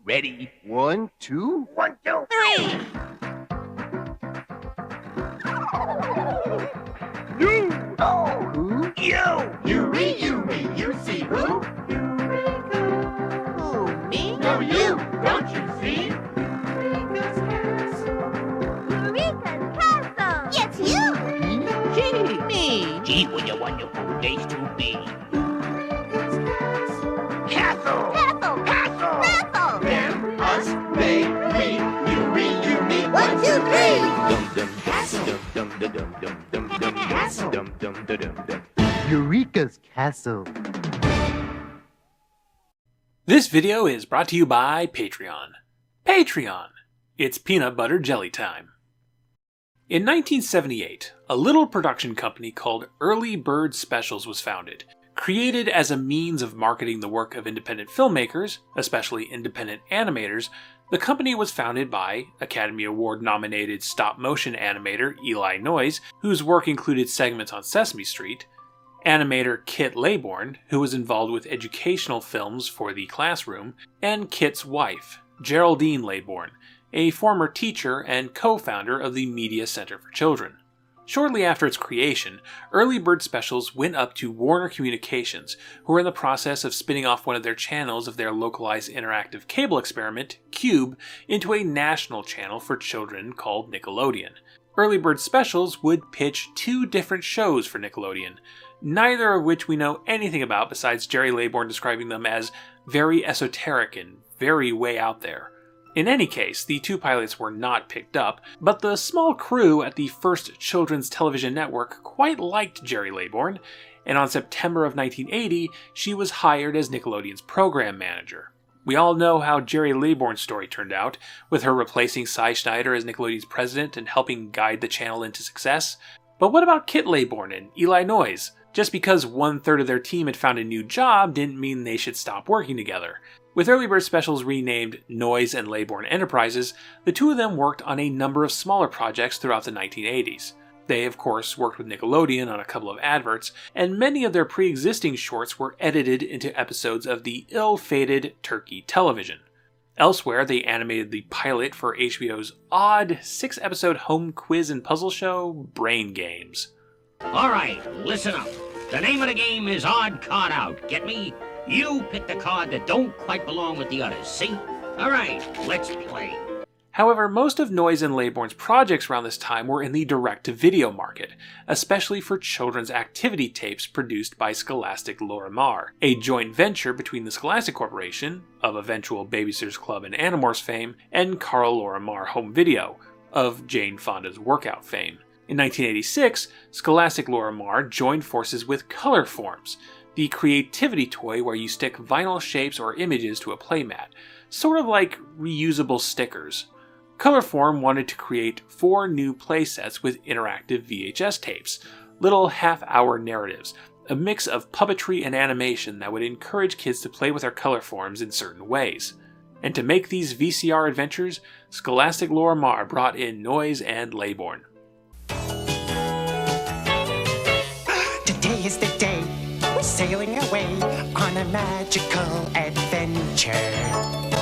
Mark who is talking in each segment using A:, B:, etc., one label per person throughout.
A: Ready?
B: 1, 2.
A: 1, 2, 3!
B: You!
A: Oh!
B: Who?
A: You see who?
C: Eureka! Who, me?
A: No, you! Don't you see?
C: Eureka's castle.
D: Eureka's castle!
C: Yes, you!
D: Gee, me!
A: Gee, what a wonderful place to be.
C: Eureka's castle.
A: Castle!
D: Castle!
A: Castle!
D: Castle!
A: Them, us, they, me, you, me,
D: 1, 2, 3!
B: Eureka's castle.
E: This video is brought to you by Patreon. Patreon! It's peanut butter jelly time. In 1978, a little production company called Early Bird Specials was founded. Created as a means of marketing the work of independent filmmakers, especially independent animators, the company was founded by Academy Award-nominated stop-motion animator Eli Noyes, whose work included segments on Sesame Street, animator Kit Laybourne, who was involved with educational films for the classroom, and Kit's wife, Geraldine Laybourne, a former teacher and co-founder of the Media Center for Children. Shortly after its creation, Early Bird Specials went up to Warner Communications, who were in the process of spinning off one of their channels of their localized interactive cable experiment, Cube, into a national channel for children called Nickelodeon. Early Bird Specials would pitch 2 different shows for Nickelodeon, neither of which we know anything about besides Jerry Laybourne describing them as very esoteric and very way out there. In any case, the 2 pilots were not picked up, but the small crew at the first children's television network quite liked Jerry Laybourne, and on September of 1980, she was hired as Nickelodeon's program manager. We all know how Jerry Laybourne's story turned out, with her replacing Cy Schneider as Nickelodeon's president and helping guide the channel into success. But what about Kit Laybourne and Eli Noyes? Just because 1/3 of their team had found a new job didn't mean they should stop working together. With Early Bird Specials renamed Noyes and Laybourne Enterprises, the 2 of them worked on a number of smaller projects throughout the 1980s. They, of course, worked with Nickelodeon on a couple of adverts, and many of their pre-existing shorts were edited into episodes of the ill-fated Turkey Television. Elsewhere, they animated the pilot for HBO's odd 6-episode home quiz and puzzle show, Brain Games.
F: All right, listen up. The name of the game is Odd Card Out. Get me? You pick the card that don't quite belong with the others, see? All right, let's play.
E: However, most of Noyes and Laybourne's projects around this time were in the direct-to-video market, especially for children's activity tapes produced by Scholastic Lorimar, a joint venture between the Scholastic Corporation, of eventual Babysitter's Club and Animorphs fame, and Carl Lorimar Home Video, of Jane Fonda's Workout fame. In 1986, Scholastic Lorimar joined forces with Colorforms, the creativity toy where you stick vinyl shapes or images to a playmat, sort of like reusable stickers. Colorform wanted to create 4 new playsets with interactive VHS tapes, little half-hour narratives, a mix of puppetry and animation that would encourage kids to play with their colorforms in certain ways. And to make these VCR adventures, Scholastic Lorimar brought in Noyes and Laybourne.
G: Today is the day we're sailing away on a magical adventure,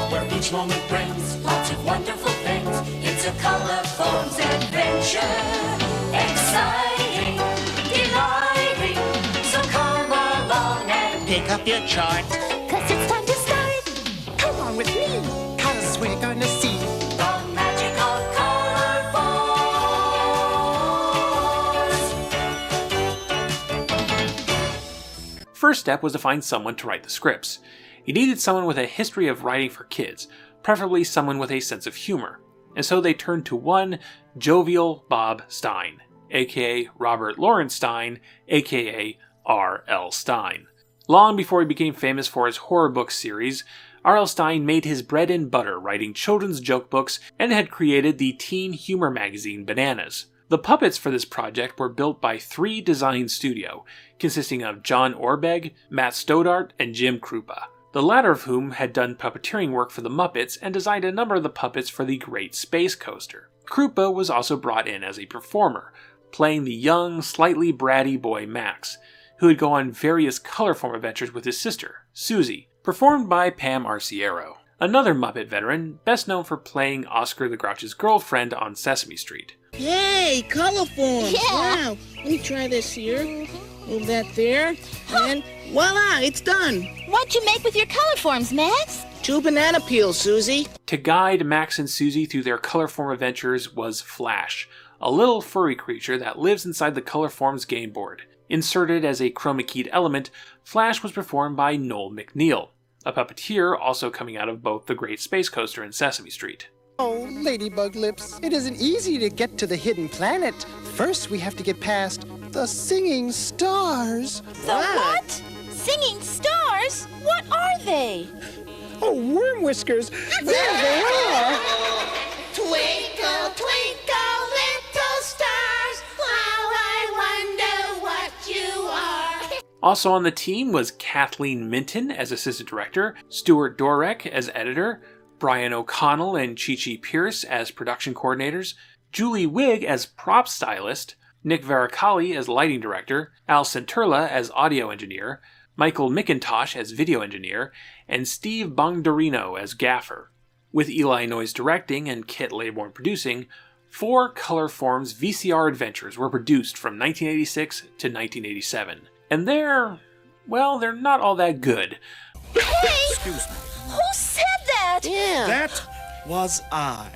H: where each moment brings lots of wonderful things. It's a Colorforms adventure, exciting, delighting. So come along and
G: pick up your chart,
D: 'Cause it's time to start!
G: come on with me, 'cause we're gonna see
H: the magic of Colorforms.
E: First step was to find someone to write the scripts. You needed someone with a history of writing for kids, preferably someone with a sense of humor. And so they turned to one Jovial Bob Stine, aka Robert Lawrence Stine, aka R.L. Stine. Long before he became famous for his horror book series, R.L. Stine made his bread and butter writing children's joke books and had created the teen humor magazine Bananas. The puppets for this project were built by 3 design studio, consisting of John Orbeg, Matt Stoddart, and Jim Krupa, the latter of whom had done puppeteering work for the Muppets and designed a number of the puppets for the Great Space Coaster. Krupa was also brought in as a performer, playing the young, slightly bratty boy Max, who would go on various Colorform adventures with his sister, Susie, performed by Pam Arciero. another Muppet veteran, best known for playing Oscar the Grouch's girlfriend on Sesame Street.
I: Yay, colorful.
D: Yeah.
I: Wow. Let me try this here. Move that there. And voila, it's done.
D: What'd you make with your color forms, Max?
I: 2 banana peels, Susie.
E: To guide Max and Susie through their Colorform adventures was Flash, a little furry creature that lives inside the Colorform's game board. Inserted as a chroma keyed element, Flash was performed by Noel McNeil, a puppeteer also coming out of both The Great Space Coaster and Sesame Street.
G: Oh, Ladybug Lips, it isn't easy to get to the hidden planet. First, we have to get past the singing stars.
D: The what? Singing stars? What are they?
G: Oh, worm whiskers. There they are.
C: Twinkle, twinkle, little stars, how I wonder what you are.
E: Also on the team was Kathleen Minton as assistant director, Stuart Dorek as editor, Brian O'Connell and Chi-Chi Pierce as production coordinators, Julie Wigg as prop stylist, Nick Varicali as lighting director, Al Centurla as audio engineer, Michael McIntosh as video engineer, and Steve Bongdarino as gaffer. With Eli Noyes directing and Kit Laybourne producing, 4 Colorform's VCR adventures were produced from 1986 to 1987. And they're not all that good.
D: Hey!
J: Excuse me.
D: Who said that?
I: Yeah.
J: That was I.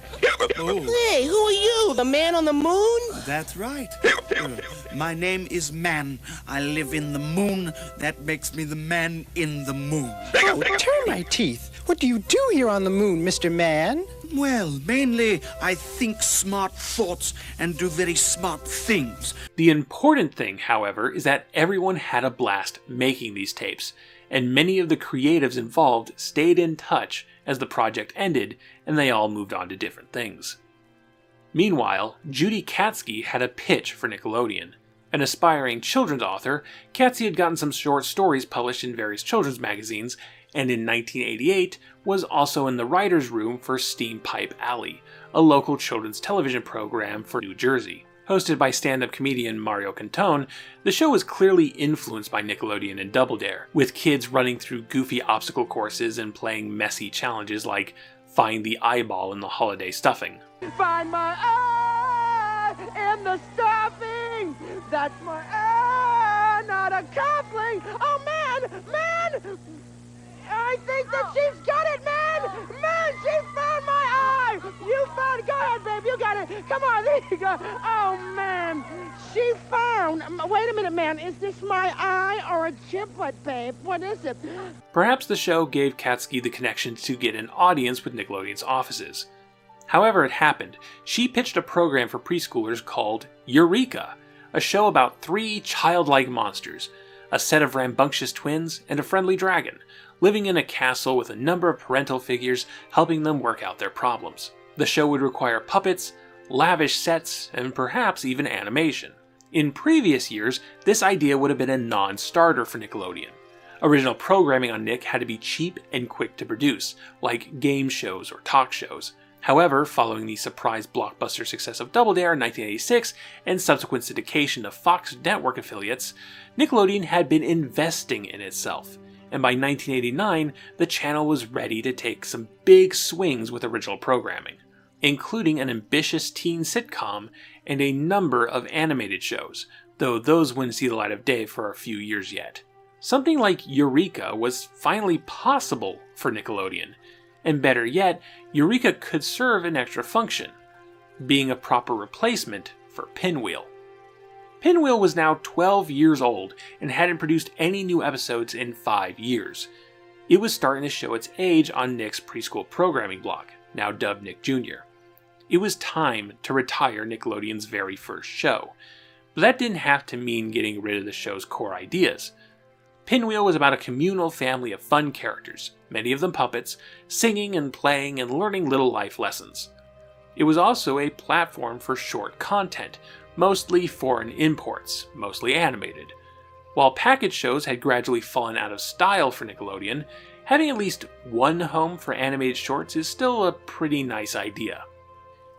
J: Oh,
I: Hey, who are you? The man on the moon?
J: that's right. My name is Man. I live in the moon. That makes me the man in the moon.
G: Oh, turn my teeth. What do you do here on the moon, Mr. Man?
J: Well, mainly I think smart thoughts and do very smart things.
E: The important thing, however, is that everyone had a blast making these tapes, and many of the creatives involved stayed in touch as the project ended and they all moved on to different things. Meanwhile, Judy Katsky had a pitch for Nickelodeon. An aspiring children's author, Katsky had gotten some short stories published in various children's magazines, and in 1988 was also in the writer's room for Steam Pipe Alley, a local children's television program for New Jersey. Hosted by stand-up comedian Mario Cantone, the show was clearly influenced by Nickelodeon and Double Dare, with kids running through goofy obstacle courses and playing messy challenges like Find the Eyeball in the Holiday Stuffing.
C: Find my eye in the stuffing. That's my eye, not a cuffling. Oh, man! I think that she's got it, man! Man, she found my eye! You found it. Go ahead, babe, you got it. Come on, there you go. Oh, man, she found... Wait a minute, man. Is this my eye or a giblet, babe? What is it?
E: Perhaps the show gave Katsky the connection to get an audience with Nickelodeon's offices. However it happened, she pitched a program for preschoolers called Eureka, a show about 3 childlike monsters, a set of rambunctious twins, and a friendly dragon, living in a castle with a number of parental figures helping them work out their problems. The show would require puppets, lavish sets, and perhaps even animation. In previous years, this idea would have been a non-starter for Nickelodeon. Original programming on Nick had to be cheap and quick to produce, like game shows or talk shows. However, following the surprise blockbuster success of Double Dare in 1986 and subsequent syndication of Fox network affiliates, Nickelodeon had been investing in itself, and by 1989, the channel was ready to take some big swings with original programming, including an ambitious teen sitcom and a number of animated shows, though those wouldn't see the light of day for a few years yet. Something like Eureka was finally possible for Nickelodeon, and better yet, Eureka could serve an extra function, being a proper replacement for Pinwheel. Pinwheel was now 12 years old and hadn't produced any new episodes in 5 years. It was starting to show its age on Nick's preschool programming block, now dubbed Nick Jr. It was time to retire Nickelodeon's very first show, but that didn't have to mean getting rid of the show's core ideas. Pinwheel was about a communal family of fun characters, many of them puppets, singing and playing and learning little life lessons. It was also a platform for short content, mostly foreign imports, mostly animated. While package shows had gradually fallen out of style for Nickelodeon, having at least one home for animated shorts is still a pretty nice idea.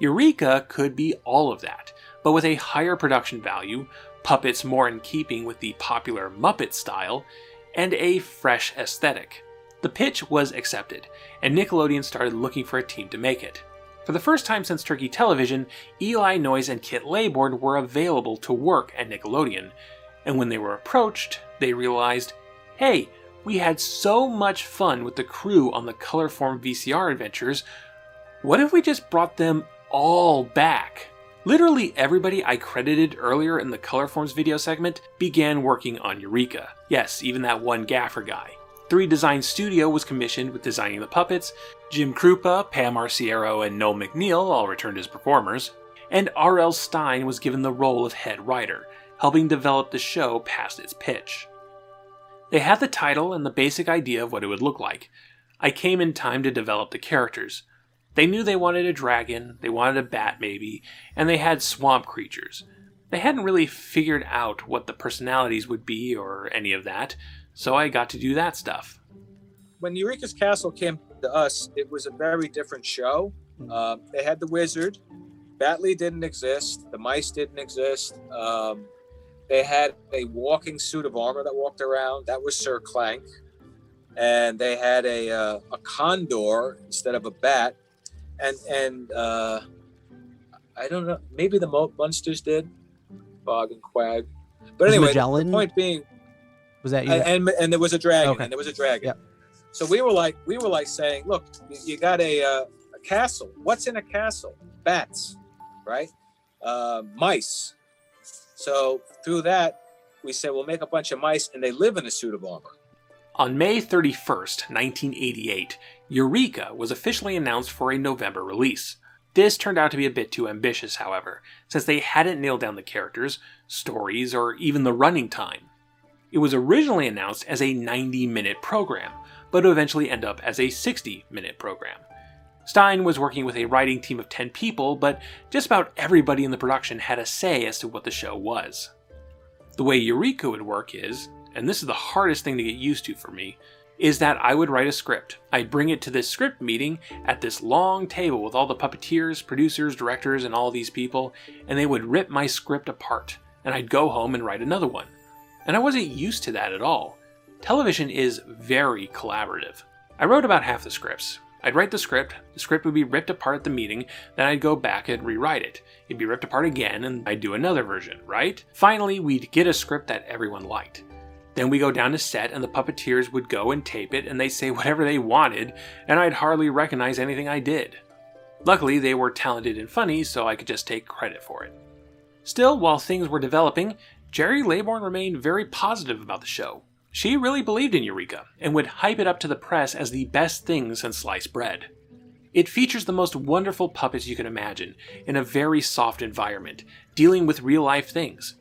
E: Eureka could be all of that, but with a higher production value, puppets more in keeping with the popular Muppet style, and a fresh aesthetic. The pitch was accepted, and Nickelodeon started looking for a team to make it. For the first time since Turkey Television, Eli Noyes and Kit Laybourne were available to work at Nickelodeon, and when they were approached, they realized, hey, we had so much fun with the crew on the Colorform VCR adventures, what if we just brought them all back? Literally everybody I credited earlier in the Colorforms video segment began working on Eureka. Yes, even that one gaffer guy. 3 Design Studio was commissioned with designing the puppets, Jim Krupa, Pam Arciero, and Noel McNeil all returned as performers, and R.L. Stine was given the role of head writer, helping develop the show past its pitch. They had the title and the basic idea of what it would look like. I came in time to develop the characters. They knew they wanted a dragon, they wanted a bat maybe, and they had swamp creatures. They hadn't really figured out what the personalities would be or any of that, so I got to do that stuff.
K: When Eureka's Castle came to us, it was a very different show. They had the wizard. Batley didn't exist. The mice didn't exist. They had a walking suit of armor that walked around. That was Sir Clank. And they had a condor instead of a bat. And I don't know, maybe the Munsters did, Bog and Quag. But anyway, the point being,
L: was that you?
K: And there was a dragon.
L: Okay.
K: And there was a dragon.
L: Yep.
K: So we were like saying, look, you got a castle. What's in a castle? Bats, right? Mice. So through that, we said we'll make a bunch of mice, and they live in a suit of armor.
E: On May 31st, 1988, Eureka was officially announced for a November release. This turned out to be a bit too ambitious, however, since they hadn't nailed down the characters, stories, or even the running time. It was originally announced as a 90-minute program, but would eventually end up as a 60-minute program. Stine was working with a writing team of 10 people, but just about everybody in the production had a say as to what the show was. The way Eureka would work is, and this is the hardest thing to get used to for me, is that I would write a script. I'd bring it to this script meeting at this long table with all the puppeteers, producers, directors, and all these people, and they would rip my script apart, and I'd go home and write another one. And I wasn't used to that at all. Television is very collaborative. I wrote about half the scripts. I'd write the script would be ripped apart at the meeting, then I'd go back and rewrite it. It'd be ripped apart again, and I'd do another version, right? Finally, we'd get a script that everyone liked. Then we go down to set, and the puppeteers would go and tape it, and they'd say whatever they wanted, and I'd hardly recognize anything I did. Luckily, they were talented and funny, so I could just take credit for it. Still, while things were developing, Jerry Laybourne remained very positive about the show. She really believed in Eureka, and would hype it up to the press as the best thing since sliced bread. It features the most wonderful puppets you can imagine, in a very soft environment, dealing with real-life things.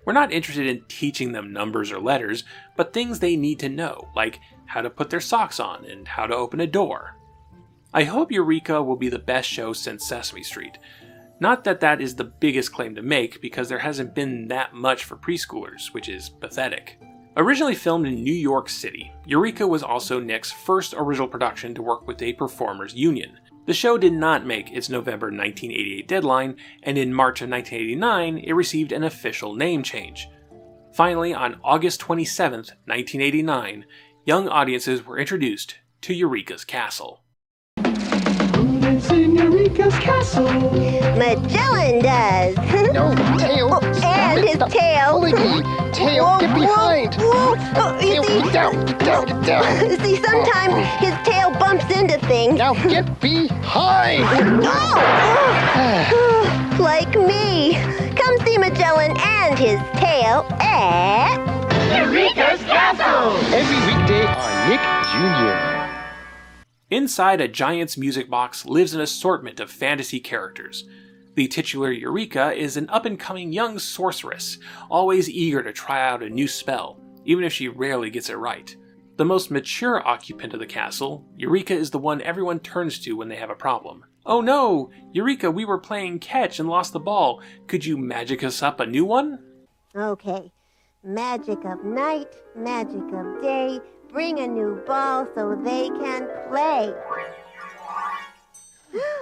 E: We're not interested in teaching them numbers or letters, but things they need to know, like how to put their socks on and how to open a door. I hope Eureka will be the best show since Sesame Street. Not that that is the biggest claim to make, because there hasn't been that much for preschoolers, which is pathetic. Originally filmed in New York City, Eureka was also Nick's first original production to work with a performers union. The show did not make its November 1988 deadline, and in March of 1989, it received an official name change. Finally, on August 27, 1989, young audiences were introduced to Eureka's Castle.
C: Who lives in Eureka's Castle?
M: Magellan does.
N: No, tail.
M: And his tail.
N: Tail,
M: whoa,
N: get behind.
M: Whoa, whoa. You see,
N: get down.
M: See, sometimes his tail bumps into things.
N: Now get behind.
M: Oh. Like me. Come see Magellan and his tail at
A: Eureka's Castle!
N: Every weekday on Nick Jr.
E: Inside a giant's music box lives an assortment of fantasy characters. The titular Eureka is an up-and-coming young sorceress, always eager to try out a new spell, even if she rarely gets it right. The most mature occupant of the castle, Eureka is the one everyone turns to when they have a problem. Oh no! Eureka, we were playing catch and lost the ball. Could you magic us up a new one?
M: Okay. Magic of night, magic of day, bring a new ball so they can play.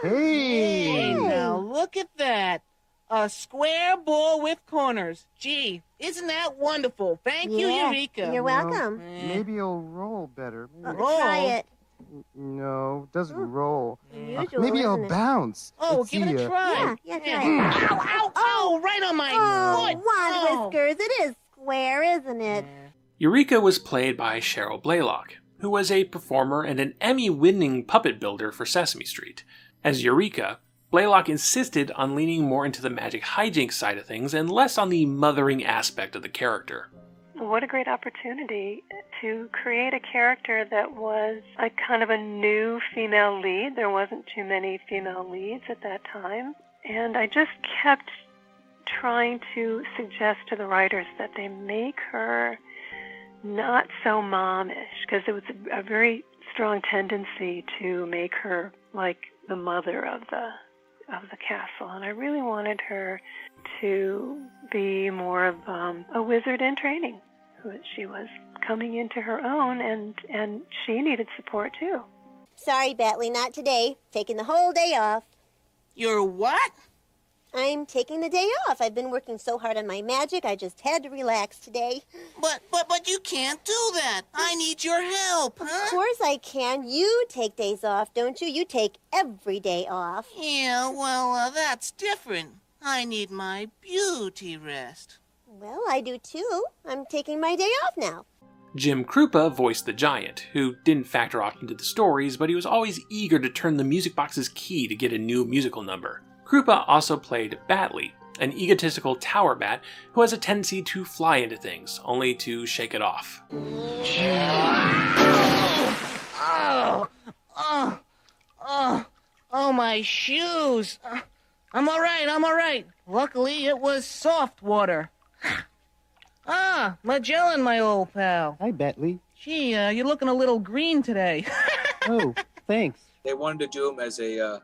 I: Hey, now look at that. A square ball with corners. Gee, isn't that wonderful? Thank you,
M: Yeah,
I: Eureka.
M: you're welcome.
B: Maybe it'll roll better.
M: Try it.
B: No, it doesn't roll.
M: Unusual,
B: Maybe it'll
M: isn't it?
B: bounce.
I: Oh,
B: Let's
I: give it
B: see,
I: a try.
M: Yeah, try it.
I: Ow, ow, ow, right on my foot.
M: Wand Whiskers, it is square, isn't it?
E: Eureka was played by Cheryl Blaylock, who was a performer and an Emmy-winning puppet builder for Sesame Street. As Eureka, Blaylock insisted on leaning more into the magic hijinks side of things and less on the mothering aspect of the character.
L: What a great opportunity to create a character that was a kind of a new female lead. There wasn't too many female leads at that time. And I just kept trying to suggest to the writers that they make her not so momish, because there was a very strong tendency to make her like the mother of the castle, and I really wanted her to be more of a wizard in training. She was coming into her own, and she needed support too.
M: Sorry, Batley, not today. Taking the whole day off.
I: You're what?
M: I'm taking the day off. I've been working so hard on my magic, I just had to relax today.
I: But you can't do that. I need your help, huh?
M: Of course I can. You take days off, don't you? You take every day off.
I: Yeah, well, that's different. I need my beauty rest.
M: Well, I do too. I'm taking my day off now.
E: Jim Krupa voiced the giant, who didn't factor often into the stories, but he was always eager to turn the music box's key to get a new musical number. Krupa also played Batley, an egotistical tower bat who has a tendency to fly into things, only to shake it off.
I: Oh, my shoes. I'm all right. Luckily, it was soft water. Magellan, my old pal.
B: Hi, Batley.
I: Gee, you're looking a little green today.
B: Oh, thanks.
K: They wanted to do him as a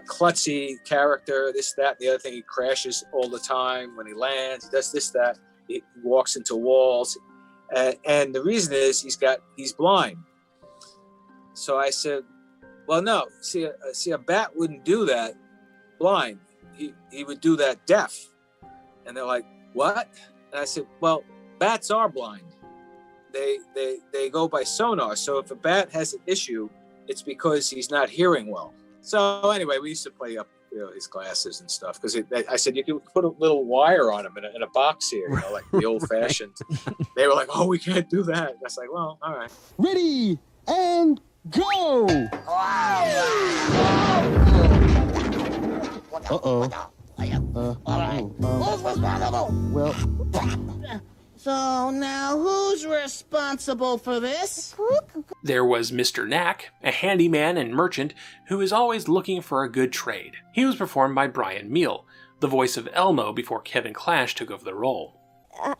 K: klutzy character, this, that, the other thing. He crashes all the time when he lands. He does this, that. He walks into walls, and the reason is he's blind. So I said, well, no. See, a bat wouldn't do that blind. He would do that deaf. And they're like, what? And I said, well, bats are blind. They go by sonar. So if a bat has an issue, it's because he's not hearing well. So anyway, we used to play up his glasses and stuff, because I said you could put a little wire on him in a box here, like the old-fashioned. They were like, oh, we can't do that. I was like, well, all right.
N: Ready and go! Uh-oh. Well.
I: So now who's responsible for this?
E: There was Mr. Knack, a handyman and merchant who is always looking for a good trade. He was performed by Brian Meal, the voice of Elmo before Kevin Clash took over the role.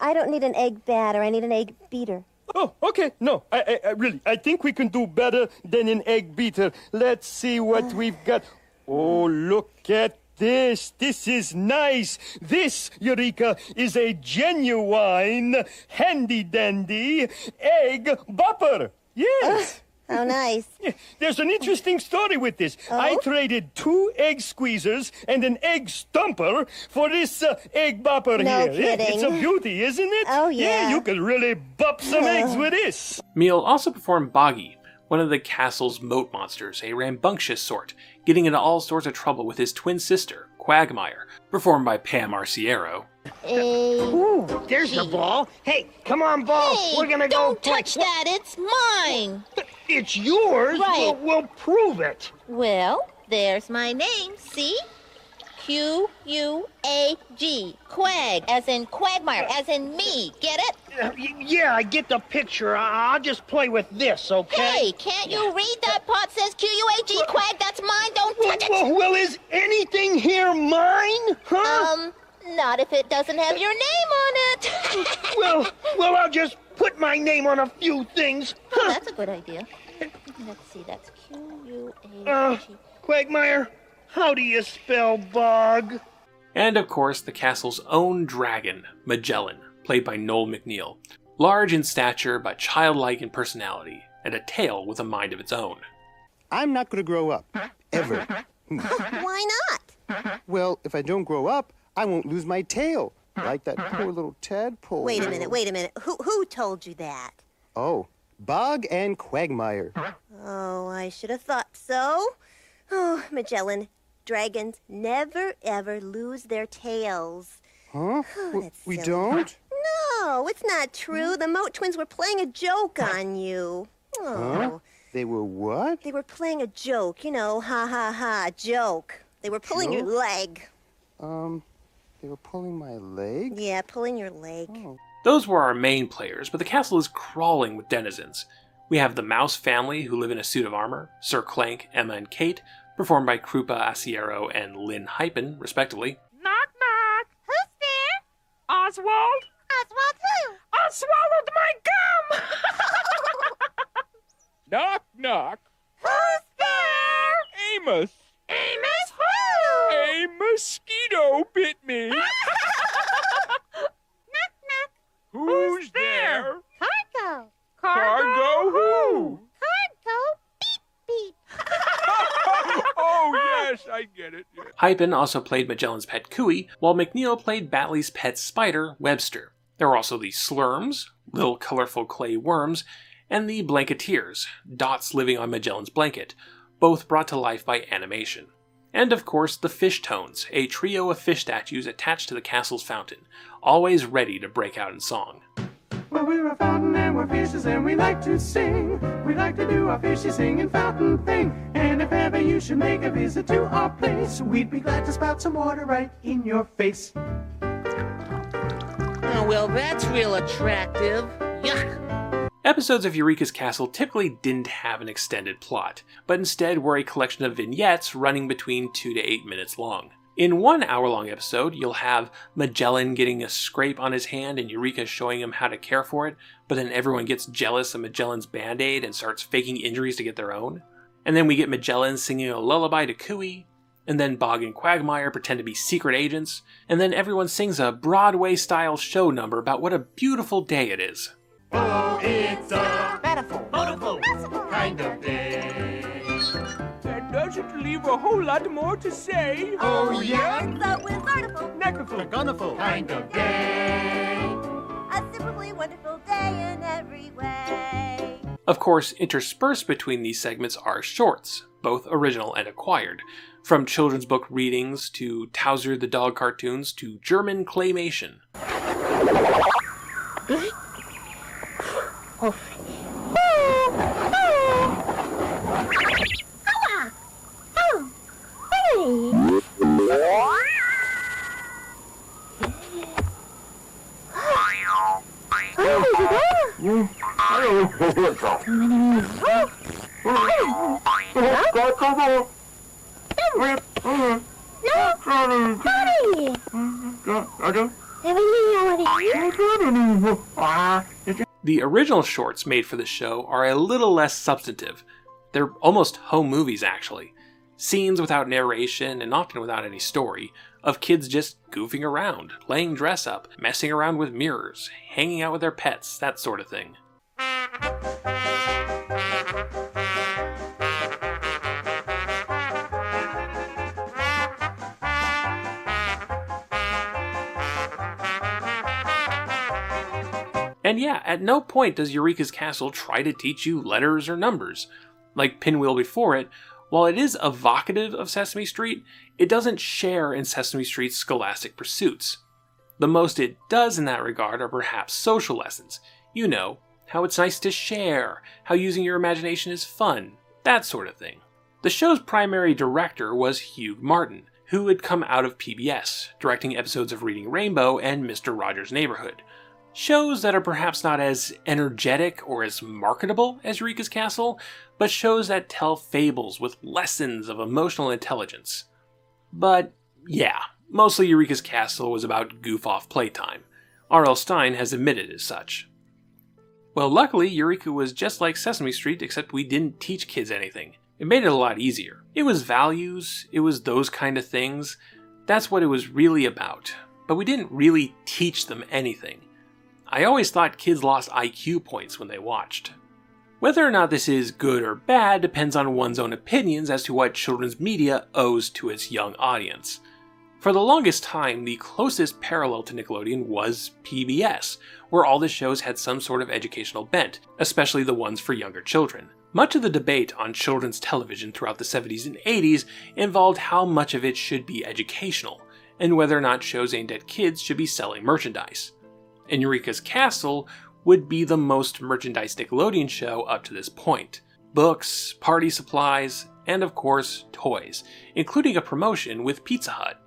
M: I don't need an egg batter. I need an egg beater.
N: Oh, okay. No, I think we can do better than an egg beater. Let's see what we've got. Oh, look at this. This is nice. This, Eureka, is a genuine, handy-dandy egg bopper. Yes.
M: How nice.
N: There's an interesting story with this.
M: Oh?
N: I traded 2 egg squeezers and an egg stumper for this egg bopper
M: No
N: here. Yeah,
M: kidding.
N: it's a beauty, isn't it?
M: Oh, yeah.
N: You could really bop some eggs with this.
E: Meal also performed Boggy, one of the castle's moat monsters, a rambunctious sort, getting into all sorts of trouble with his twin sister, Quagmire, performed by Pam Arciero.
O: Ooh, there's the ball. Hey, come on, ball.
D: Hey,
O: We're gonna
D: don't
O: go.
D: touch that. It's mine.
O: It's yours.
D: Right.
O: We'll prove it.
D: Well, there's my name. See? Q-U-A-G. Quag, as in Quagmire, as in me. Get it?
O: Yeah, I get the picture. I'll just play with this, okay?
D: Hey, can't you read that part says Q-U-A-G, Quag? That's mine. Don't touch it.
O: Well, is anything here mine? Huh?
D: Not if it doesn't have your name on it.
O: well, I'll just put my name on a few things.
D: Oh, that's a good idea. Let's see, that's Q-U-A-G.
O: Quagmire, how do you spell bog?
E: And of course, the castle's own dragon, Magellan, played by Noel McNeil. Large in stature, but childlike in personality, and a tail with a mind of its own.
B: I'm not going to grow up. Ever.
M: Why not?
B: Well, if I don't grow up, I won't lose my tail, like that poor little tadpole.
M: Wait a minute. Who told you that?
B: Oh, Bog and Quagmire.
M: Oh, I should have thought so. Oh, Magellan, dragons never, ever lose their tails.
B: Huh?
M: Oh, that's
B: we
M: silly.
B: don't?
M: No, it's not true. The Moat twins were playing a joke on you. Oh.
B: Huh? They were what?
M: They were playing a joke, you know, ha ha ha, joke. They were pulling your leg.
B: They were pulling my leg?
M: Yeah, pulling your leg.
B: Oh.
E: Those were our main players, but the castle is crawling with denizens. We have the Mouse family, who live in a suit of armor, Sir Clank, Emma, and Kate, performed by Krupa Asiero and Lynn Hypen, respectively.
C: Knock, knock.
M: Who's there?
C: Oswald?
M: Oswald who?
C: I swallowed my gum!
O: Knock, knock.
C: Who's there?
O: Amos.
C: Amos who?
O: A mosquito bit me.
M: Knock, knock.
O: Who's there?
M: Cargo.
O: Cargo who?
M: Cargo. Beep, beep.
O: Oh, yes, I get it. Yeah.
E: Hypen also played Magellan's pet Cooey, while McNeil played Batley's pet spider, Webster. There were also the Slurms, little colorful clay worms, and the Blanketeers, dots living on Magellan's blanket, both brought to life by animation. And of course, the Fish Tones, a trio of fish statues attached to the castle's fountain, always ready to break out in song.
P: Well, we're a fountain and we're fishes and we like to sing. We like to do our fishy singing fountain thing. And if ever you should make a visit to our place, we'd be glad to spout some water right in your face.
I: Oh, well, that's real attractive. Yuck.
E: Episodes of Eureka's Castle typically didn't have an extended plot, but instead were a collection of vignettes running between 2 to 8 minutes long. In 1 hour-long episode, you'll have Magellan getting a scrape on his hand and Eureka showing him how to care for it, but then everyone gets jealous of Magellan's band-aid and starts faking injuries to get their own. And then we get Magellan singing a lullaby to Cooey, and then Bog and Quagmire pretend to be secret agents, and then everyone sings a Broadway-style show number about what a beautiful day it is.
A: Oh, it's a beautiful kind of day.
O: That doesn't leave a whole lot more to say.
A: Oh, yeah?
M: It's a wizardiful,
O: Neckerful, gunnerful
A: Kind of day.
M: a simply wonderful day in every way.
E: Of course, interspersed between these segments are shorts, both original and acquired, from children's book readings to Towser the Dog cartoons to German claymation. The original shorts made for the show are a little less substantive. They're almost home movies, actually. Scenes without narration, and often without any story, of kids just goofing around, playing dress up, messing around with mirrors, hanging out with their pets, that sort of thing. And yeah, at no point does Eureka's Castle try to teach you letters or numbers. Like Pinwheel before it, while it is evocative of Sesame Street, it doesn't share in Sesame Street's scholastic pursuits. The most it does in that regard are perhaps social lessons. You know, how it's nice to share, how using your imagination is fun, that sort of thing. The show's primary director was Hugh Martin, who had come out of PBS, directing episodes of Reading Rainbow and Mr. Rogers' Neighborhood. Shows that are perhaps not as energetic or as marketable as Eureka's Castle, but shows that tell fables with lessons of emotional intelligence. But yeah, mostly Eureka's Castle was about goof-off playtime. R.L. Stine has admitted as such. Well, luckily, Eureka was just like Sesame Street, except we didn't teach kids anything. It made it a lot easier. It was values, it was those kind of things. That's what it was really about. But we didn't really teach them anything. I always thought kids lost IQ points when they watched. Whether or not this is good or bad depends on one's own opinions as to what children's media owes to its young audience. For the longest time, the closest parallel to Nickelodeon was PBS, where all the shows had some sort of educational bent, especially the ones for younger children. Much of the debate on children's television throughout the 70s and 80s involved how much of it should be educational, and whether or not shows aimed at kids should be selling merchandise. And Eureka's Castle would be the most merchandise Nickelodeon show up to this point. Books, party supplies, and of course, toys, including a promotion with Pizza Hut.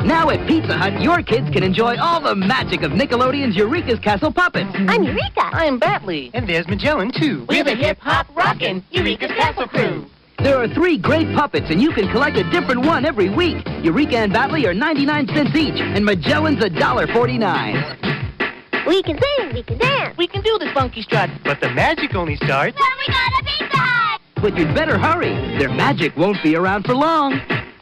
Q: Now at Pizza Hut, your kids can enjoy all the magic of Nickelodeon's Eureka's Castle puppets.
M: I'm Eureka.
Q: I'm Batley.
O: And there's Magellan, too.
H: We're the hip-hop rockin' Eureka's Castle crew.
Q: There are 3 great puppets, and you can collect a different one every week. Eureka and Batley are 99 cents each, and Magellan's $1.49.
M: We can sing, we can dance,
Q: We can do the funky strut.
O: But the magic only starts
H: When we got a Pizza Hut!
Q: But you'd better hurry. Their magic won't be around for long.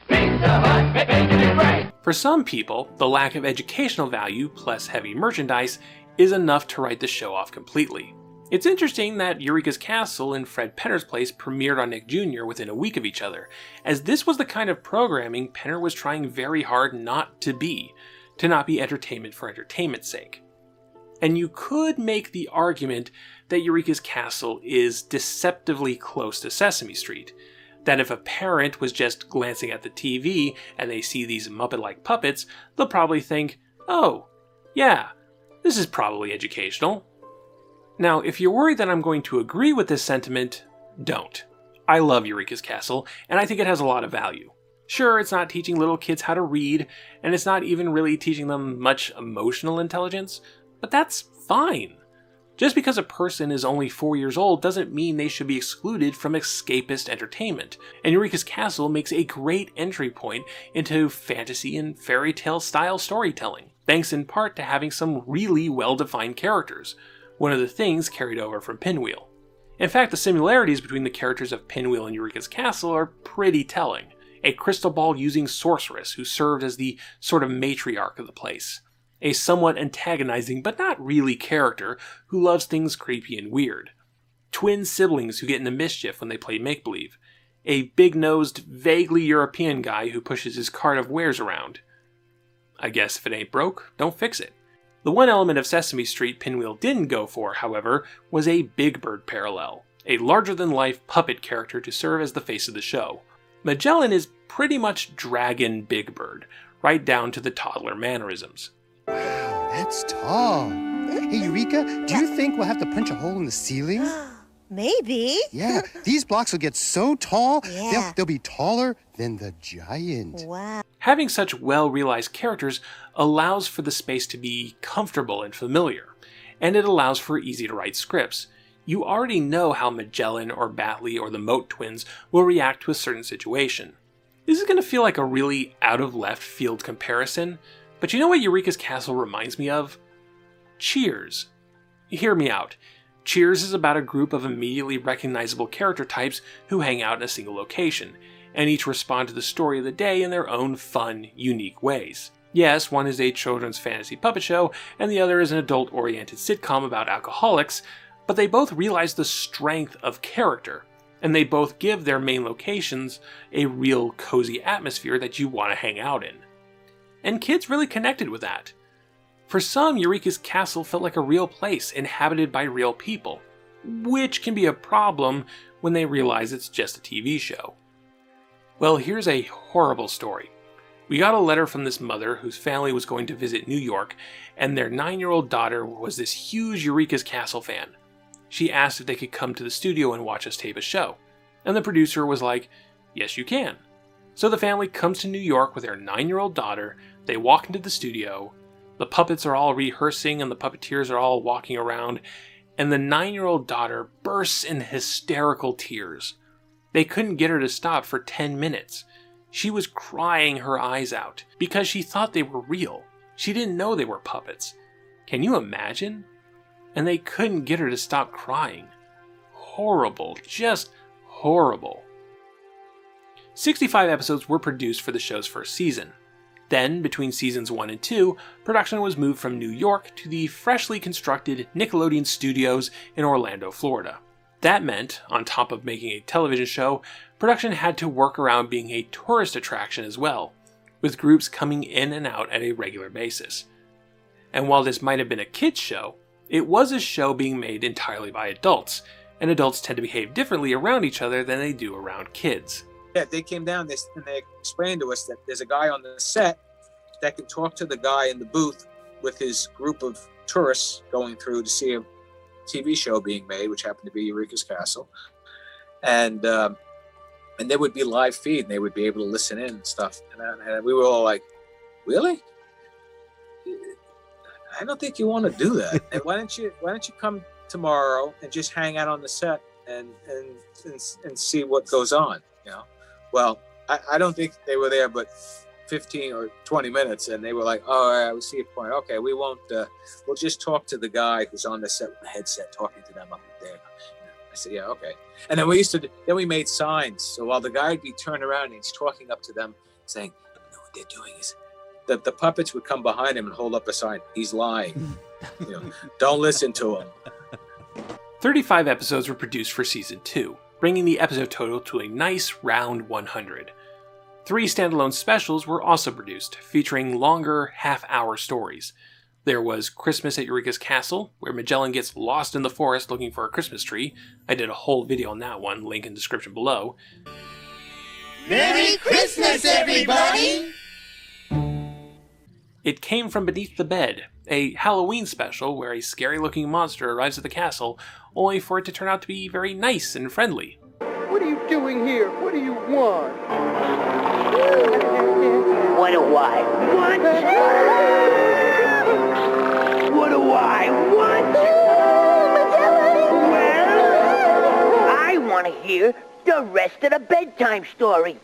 H: Pizza Hut, making it right!
E: For some people, the lack of educational value plus heavy merchandise is enough to write the show off completely. It's interesting that Eureka's Castle and Fred Penner's Place premiered on Nick Jr. within a week of each other, as this was the kind of programming Penner was trying very hard not to not be entertainment for entertainment's sake. And you could make the argument that Eureka's Castle is deceptively close to Sesame Street. That if a parent was just glancing at the TV and they see these Muppet-like puppets, they'll probably think, oh, yeah, this is probably educational. Now, if you're worried that I'm going to agree with this sentiment, don't. I love Eureka's Castle, and I think it has a lot of value. Sure, it's not teaching little kids how to read, and it's not even really teaching them much emotional intelligence, but that's fine. Just because a person is only 4 years old doesn't mean they should be excluded from escapist entertainment, and Eureka's Castle makes a great entry point into fantasy and fairy tale style storytelling, thanks in part to having some really well-defined characters, one of the things carried over from Pinwheel. In fact, the similarities between the characters of Pinwheel and Eureka's Castle are pretty telling. A crystal ball using sorceress who served as the sort of matriarch of the place. A somewhat antagonizing but not really character who loves things creepy and weird. Twin siblings who get into mischief when they play make-believe. A big-nosed, vaguely European guy who pushes his cart of wares around. I guess if it ain't broke, don't fix it. The one element of Sesame Street Pinwheel didn't go for, however, was a Big Bird parallel. A larger-than-life puppet character to serve as the face of the show. Magellan is pretty much Dragon Big Bird, right down to the toddler mannerisms.
B: Wow, that's tall. Hey, Eureka, do you think we'll have to punch a hole in the ceiling?
M: Maybe.
B: Yeah, these blocks will get so tall,
M: Yeah.
B: they'll be taller than the giant.
M: Wow.
E: Having such well-realized characters allows for the space to be comfortable and familiar, and it allows for easy-to-write scripts. You already know how Magellan or Batley or the Moat Twins will react to a certain situation. This is going to feel like a really out-of-left-field comparison, but you know what Eureka's Castle reminds me of? Cheers. Hear me out. Cheers is about a group of immediately recognizable character types who hang out in a single location, and each respond to the story of the day in their own fun, unique ways. Yes, one is a children's fantasy puppet show, and the other is an adult-oriented sitcom about alcoholics, but they both realize the strength of character, and they both give their main locations a real cozy atmosphere that you want to hang out in. And kids really connected with that. For some, Eureka's Castle felt like a real place inhabited by real people, which can be a problem when they realize it's just a TV show. Well, here's a horrible story. We got a letter from this mother whose family was going to visit New York, and their 9-year-old daughter was this huge Eureka's Castle fan. She asked if they could come to the studio and watch us tape a show, and the producer was like, yes you can. So the family comes to New York with their 9-year-old daughter, they walk into the studio, the puppets are all rehearsing and the puppeteers are all walking around, and the 9-year-old daughter bursts in hysterical tears. They couldn't get her to stop for 10 minutes. She was crying her eyes out because she thought they were real. She didn't know they were puppets. Can you imagine? And they couldn't get her to stop crying. Horrible, just horrible. 65 episodes were produced for the show's first season. Then, between seasons 1 and 2, production was moved from New York to the freshly constructed Nickelodeon Studios in Orlando, Florida. That meant, on top of making a television show, production had to work around being a tourist attraction as well, with groups coming in and out at a regular basis. And while this might have been a kids' show, it was a show being made entirely by adults, and adults tend to behave differently around each other than they do around kids.
K: Yeah, they came down and they explained to us that there's a guy on the set that can talk to the guy in the booth with his group of tourists going through to see a TV show being made, which happened to be Eureka's Castle. And there would be live feed, and they would be able to listen in and stuff. And we were all like, really? I don't think you want to do that. And why don't you come tomorrow and just hang out on the set and see what goes on, you know? Well, I don't think they were there but 15 or 20 minutes, and they were like, oh, all right, we see your point. Okay, we won't, we'll just talk to the guy who's on the set with the headset, talking to them up there. I said, yeah, okay. And then we made signs. So while the guy would be turned around and he's talking up to them saying, you know what they're doing is, the puppets would come behind him and hold up a sign. He's lying. You know, don't listen to him.
E: 35 episodes were produced for Season 2, bringing the episode total to a nice round 100. 3 standalone specials were also produced, featuring longer, half-hour stories. There was Christmas at Eureka's Castle, where Magellan gets lost in the forest looking for a Christmas tree. I did a whole video on that one, link in description below.
A: Merry Christmas, everybody!
E: It Came From Beneath the Bed, a Halloween special where a scary-looking monster arrives at the castle, only for it to turn out to be very nice and friendly.
C: What are you doing here? What do you want?
A: What do I want? What do I want? Well, I want to hear the rest of the bedtime story.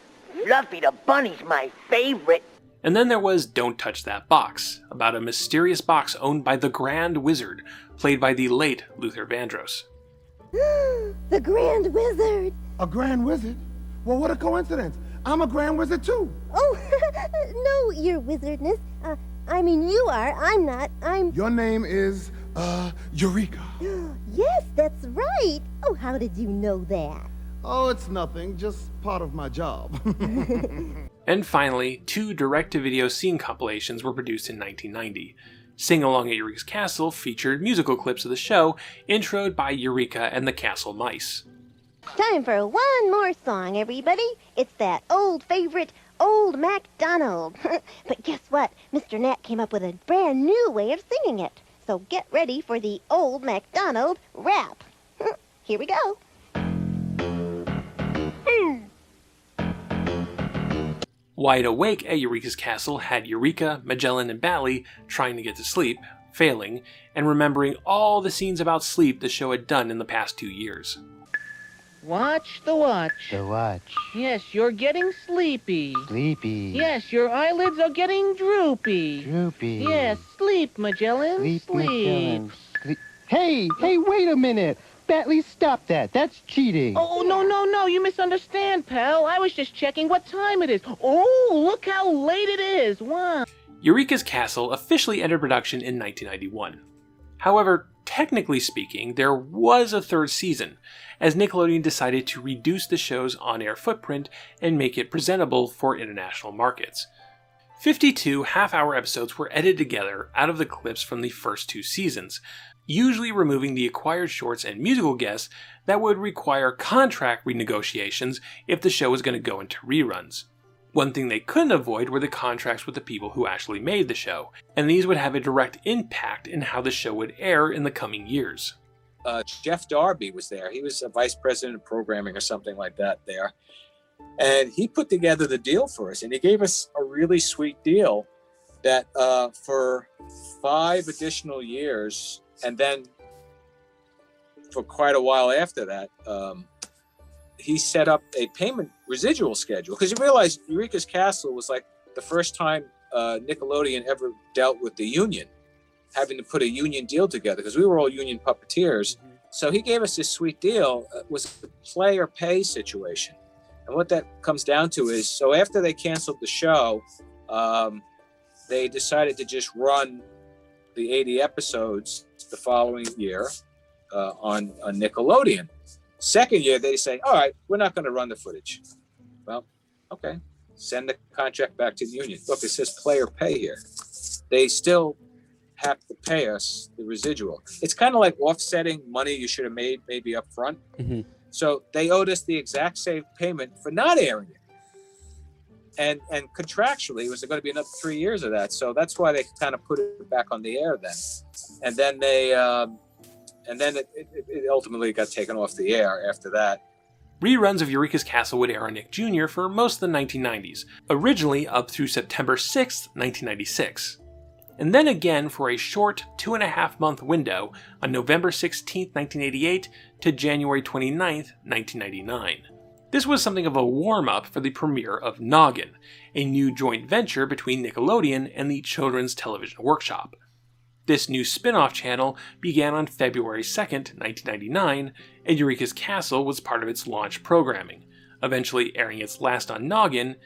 A: Fluffy the Bunny's my favorite.
E: And then there was Don't Touch That Box, about a mysterious box owned by the Grand Wizard, played by the late Luther Vandross.
M: The Grand Wizard!
R: A Grand Wizard? Well, what a coincidence. I'm a Grand Wizard too.
M: Oh, no, your wizardness. I mean, you are. I'm not.
R: Your name is, Eureka.
M: Yes, that's right. Oh, how did you know that?
R: Oh, it's nothing. Just part of my job.
E: And finally, 2 direct-to-video scene compilations were produced in 1990. Sing Along at Eureka's Castle featured musical clips of the show, introed by Eureka and the Castle Mice.
M: Time for one more song, everybody. It's that old favorite, Old MacDonald. But guess what? Mr. Knack came up with a brand new way of singing it. So get ready for the Old MacDonald rap. Here we go.
E: Wide Awake at Eureka's Castle had Eureka, Magellan, and Batley trying to get to sleep, failing, and remembering all the scenes about sleep the show had done in the past 2 years.
I: Watch the watch.
S: The watch.
I: Yes, you're getting sleepy.
S: Sleepy.
I: Yes, your eyelids are getting droopy.
S: Droopy.
I: Yes, sleep, Magellan.
S: Sleep. Magellan. Sleep. Hey, wait a minute. Batley, stop that. That's cheating.
I: Oh, no, you misunderstand, pal. I was just checking what time it is. Oh, look how late it is. Wow.
E: Eureka's Castle officially entered production in 1991. However, technically speaking, there was a 3rd season, as Nickelodeon decided to reduce the show's on-air footprint and make it presentable for international markets. 52 half-hour episodes were edited together out of the clips from the first 2 seasons, usually removing the acquired shorts and musical guests that would require contract renegotiations if the show was going to go into reruns. One thing they couldn't avoid were the contracts with the people who actually made the show, and these would have a direct impact in how the show would air in the coming years.
K: Jeff Darby was there. He was a vice president of programming or something like that there. And he put together the deal for us, and he gave us a really sweet deal that for 5 additional years, and then for quite a while after that, he set up a payment residual schedule. Because you realize Eureka's Castle was like the first time Nickelodeon ever dealt with the union, having to put a union deal together, because we were all union puppeteers. So he gave us this sweet deal. It was a play or pay situation. And what that comes down to is, so after they canceled the show, they decided to just run the 80 episodes the following year on Nickelodeon. Second year, they say, all right, we're not going to run the footage. Well, okay. Send the contract back to the union. Look, it says player pay here. They still have to pay us the residual. It's kind of like offsetting money you should have made maybe up front.
T: Mm-hmm.
K: So they owed us the exact same payment for not airing it. And contractually, it was going to be another 3 years of that. So that's why they kind of put it back on the air then. And then they, it ultimately got taken off the air after that.
E: Reruns of Eureka's Castle would air on Nick Jr. for most of the 1990s, originally up through September 6, 1996. And then again for a short 2.5-month window on November 16, 1988 to January 29, 1999. This was something of a warm-up for the premiere of Noggin, a new joint venture between Nickelodeon and the Children's Television Workshop. This new spin-off channel began on February 2, 1999, and Eureka's Castle was part of its launch programming, eventually airing its last on Noggin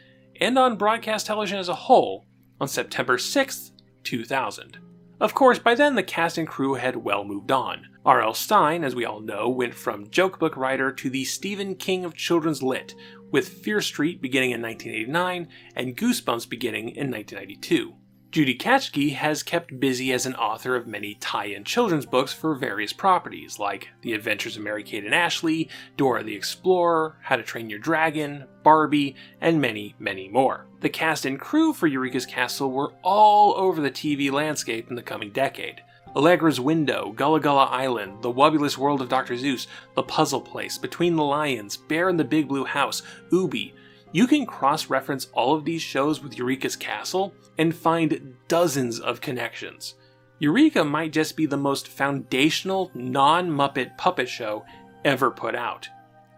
E: and on broadcast television as a whole on September 6, 2000. Of course, by then the cast and crew had well moved on. R.L. Stine, as we all know, went from joke book writer to the Stephen King of children's lit, with Fear Street beginning in 1989 and Goosebumps beginning in 1992. Judy Katchke has kept busy as an author of many tie-in children's books for various properties, like The Adventures of Mary-Kate and Ashley, Dora the Explorer, How to Train Your Dragon, Barbie, and many, many more. The cast and crew for Eureka's Castle were all over the TV landscape in the coming decade. Allegra's Window, Gullah Gullah Island, The Wobulous World of Dr. Seuss, The Puzzle Place, Between the Lions, Bear in the Big Blue House, Ooby. You can cross-reference all of these shows with Eureka's Castle and find dozens of connections. Eureka might just be the most foundational, non-Muppet puppet show ever put out,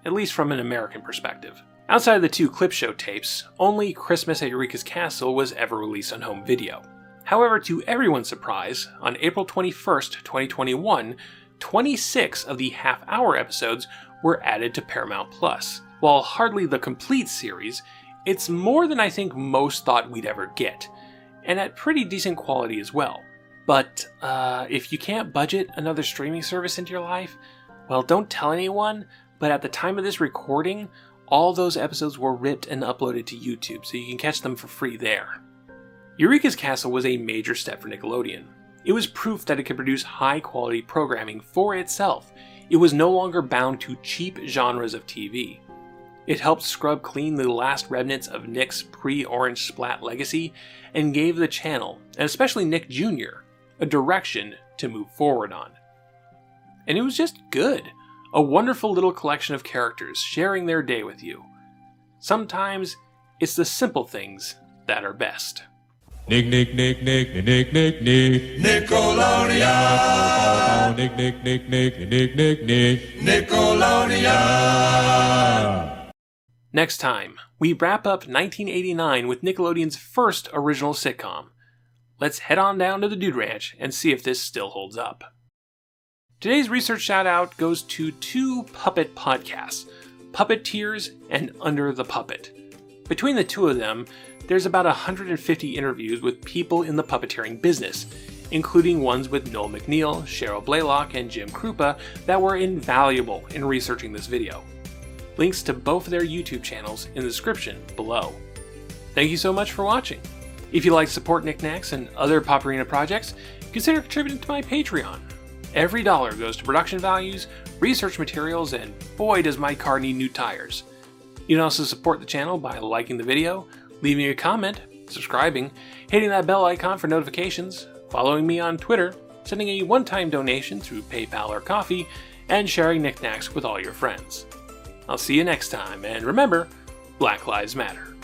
E: at least from an American perspective. Outside of the 2 clip show tapes, only Christmas at Eureka's Castle was ever released on home video. However, to everyone's surprise, on April 21st, 2021, 26 of the half-hour episodes were added to Paramount+. While hardly the complete series, it's more than I think most thought we'd ever get, and at pretty decent quality as well. But if you can't budget another streaming service into your life, well, don't tell anyone, but at the time of this recording, all those episodes were ripped and uploaded to YouTube, so you can catch them for free there. Eureka's Castle was a major step for Nickelodeon. It was proof that it could produce high-quality programming for itself. It was no longer bound to cheap genres of TV. It helped scrub clean the last remnants of Nick's pre-Orange Splat legacy and gave the channel, and especially Nick Jr., a direction to move forward on. And it was just good. A wonderful little collection of characters sharing their day with you. Sometimes it's the simple things that are best.
U: Nick, Nick, Nick, Nick, Nick, Nick, Nick, Nickelodeon. Nick, Nick, Nick, Nick, Nick, Nick, Nick, Nickelodeon.
E: Next time, we wrap up 1989 with Nickelodeon's first original sitcom. Let's head on down to the Dude Ranch and see if this still holds up. Today's research shout-out goes to 2 puppet podcasts, Puppeteers and Under the Puppet. Between the 2 of them, there's about 150 interviews with people in the puppeteering business, including ones with Noel McNeil, Cheryl Blaylock, and Jim Krupa that were invaluable in researching this video. Links to both of their YouTube channels in the description below. Thank you so much for watching. If you'd like to support Knacks and other Pop Arena projects, consider contributing to my Patreon. Every dollar goes to production values, research materials, and boy does my car need new tires. You can also support the channel by liking the video, leaving a comment, subscribing, hitting that bell icon for notifications, following me on Twitter, sending a one-time donation through PayPal or Coffee, and sharing Knacks with all your friends. I'll see you next time, and remember, Black Lives Matter.